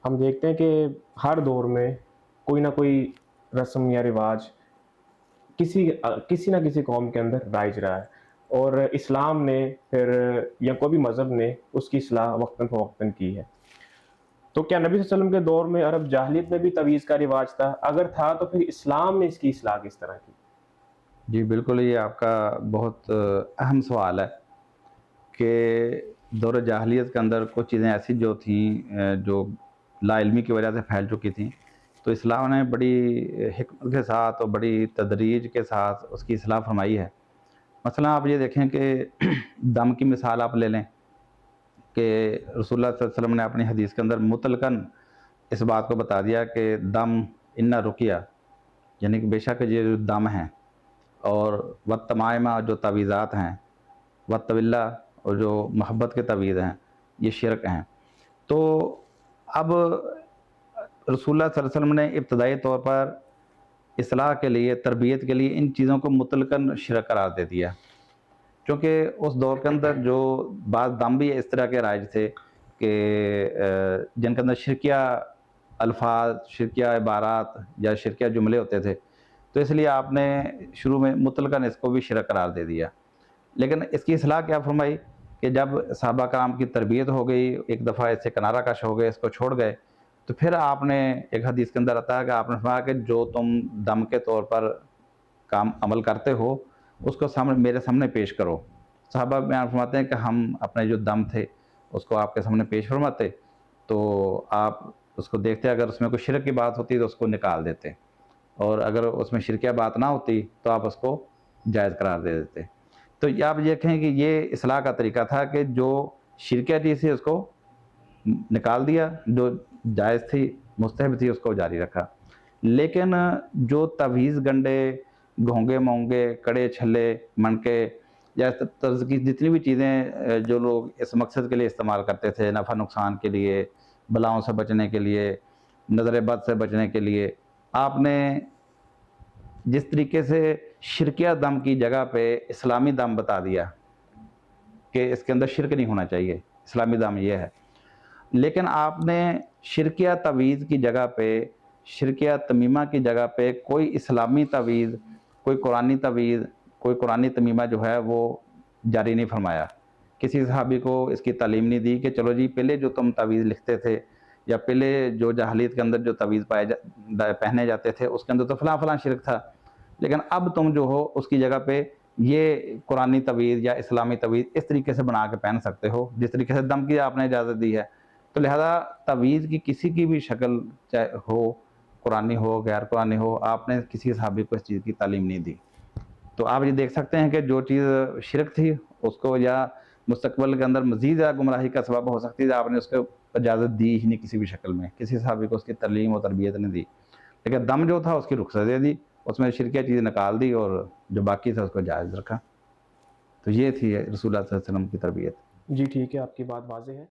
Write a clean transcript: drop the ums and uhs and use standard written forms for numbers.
ہم دیکھتے ہیں کہ ہر دور میں کوئی نہ کوئی رسم یا رواج کسی نہ کسی قوم کے اندر رائج رہا ہے، اور اسلام نے پھر یا کوئی بھی مذہب نے اس کی اصلاح وقتاً فوقتاً کی ہے۔ تو کیا نبی صلی اللہ علیہ وسلم کے دور میں عرب جاہلیت میں بھی تویز کا رواج تھا؟ اگر تھا تو پھر اسلام نے اس کی اصلاح کس طرح کی؟ جی بالکل، یہ آپ کا بہت اہم سوال ہے کہ دور جاہلیت کے اندر کچھ چیزیں ایسی جو تھیں جو لا علمی کی وجہ سے پھیل چکی تھیں، تو اسلام نے بڑی حکمت کے ساتھ اور بڑی تدریج کے ساتھ اس کی اصلاح فرمائی ہے۔ مثلا آپ یہ دیکھیں کہ دم کی مثال آپ لے لیں کہ رسول اللہ صلی اللہ علیہ وسلم نے اپنی حدیث کے اندر مطلقاً اس بات کو بتا دیا کہ دم انا رقیہ، یعنی کہ بے شک یہ جو دم ہیں اور والتمائمہ جو تعویذات ہیں، والطولہ اور جو محبت کے تعویذ ہیں، یہ شرک ہیں۔ تو اب رسول اللہ صلی اللہ علیہ وسلم نے ابتدائی طور پر اصلاح کے لیے، تربیت کے لیے ان چیزوں کو مطلقاً شرک قرار دے دیا، کیونکہ اس دور کے اندر جو بعض دم بھی اس طرح کے رائج تھے کہ جن کے اندر شرکیہ الفاظ، شرکیہ عبارات یا شرکیہ جملے ہوتے تھے، تو اس لیے آپ نے شروع میں مطلقاً اس کو بھی شرک قرار دے دیا۔ لیکن اس کی اصلاح کیا فرمائی کہ جب صحابہ کرام کی تربیت ہو گئی، ایک دفعہ اس سے کنارہ کش ہو گئے، اس کو چھوڑ گئے، تو پھر آپ نے ایک حدیث کے اندر آتا ہے کہ آپ نے فرمایا کہ جو تم دم کے طور پر کام عمل کرتے ہو اس کو میرے سامنے پیش کرو۔ صحابہ بیان فرماتے ہیں کہ ہم اپنے جو دم تھے اس کو آپ کے سامنے پیش فرماتے تو آپ اس کو دیکھتے، اگر اس میں کوئی شرک کی بات ہوتی تو اس کو نکال دیتے، اور اگر اس میں شرکیہ بات نہ ہوتی تو آپ اس کو جائز قرار دے دیتے۔ تو آپ یہ کہیں کہ یہ اصلاح کا طریقہ تھا کہ جو شرکیہ چیز تھی اس کو نکال دیا، جو جائز تھی، مستحب تھی، اس کو جاری رکھا۔ لیکن جو تویز گنڈے، گھونگے مونگے، کڑے چھلے، منکے یا اس طرز کی جتنی بھی چیزیں جو لوگ اس مقصد کے لیے استعمال کرتے تھے، نفع نقصان کے لیے، بلاؤں سے بچنے کے لیے، نظر بد سے بچنے کے لیے، آپ نے جس طریقے سے شرکیہ دم کی جگہ پہ اسلامی دم بتا دیا کہ اس کے اندر شرک نہیں ہونا چاہیے، اسلامی دم یہ ہے، لیکن آپ نے شرکیہ تویز کی جگہ پہ، شرکیہ تمیمہ کی جگہ پہ کوئی اسلامی تویز، کوئی قرآنی تویز، کوئی قرآنی تمیمہ جو ہے وہ جاری نہیں فرمایا۔ کسی صحابی کو اس کی تعلیم نہیں دی کہ چلو جی پہلے جو تم تویز لکھتے تھے یا پہلے جو جاہلیت کے اندر جو تویز پہنے جاتے تھے اس کے اندر تو فلاں فلاں شرک تھا، لیکن اب تم جو ہو اس کی جگہ پہ یہ قرآنی تویز یا اسلامی تویز اس طریقے سے بنا کے پہن سکتے ہو جس طریقے سے دم کی آپ نے اجازت دی ہے۔ تو لہذا تویز کی کسی کی بھی شکل چاہے ہو، قرآنی ہو غیر قرآنی ہو، آپ نے کسی صحابی کو اس چیز کی تعلیم نہیں دی۔ تو آپ یہ دیکھ سکتے ہیں کہ جو چیز شرک تھی اس کو یا مستقبل کے اندر مزید گمراہی کا سبب ہو سکتی ہے، آپ نے اس کو اجازت دی ہی نہیں کسی بھی شکل میں، کسی صحابی کو اس کی تعلیم و تربیت نہیں دی، لیکن دم جو تھا اس کی رخصت دے دی، اس میں شرکیہ چیز نکال دی اور جو باقی تھا اس کو جائز رکھا۔ تو یہ تھی رسول اللہ صلی اللہ علیہ وسلم کی تربیت۔ جی ٹھیک ہے، آپ کی بات واضح ہے۔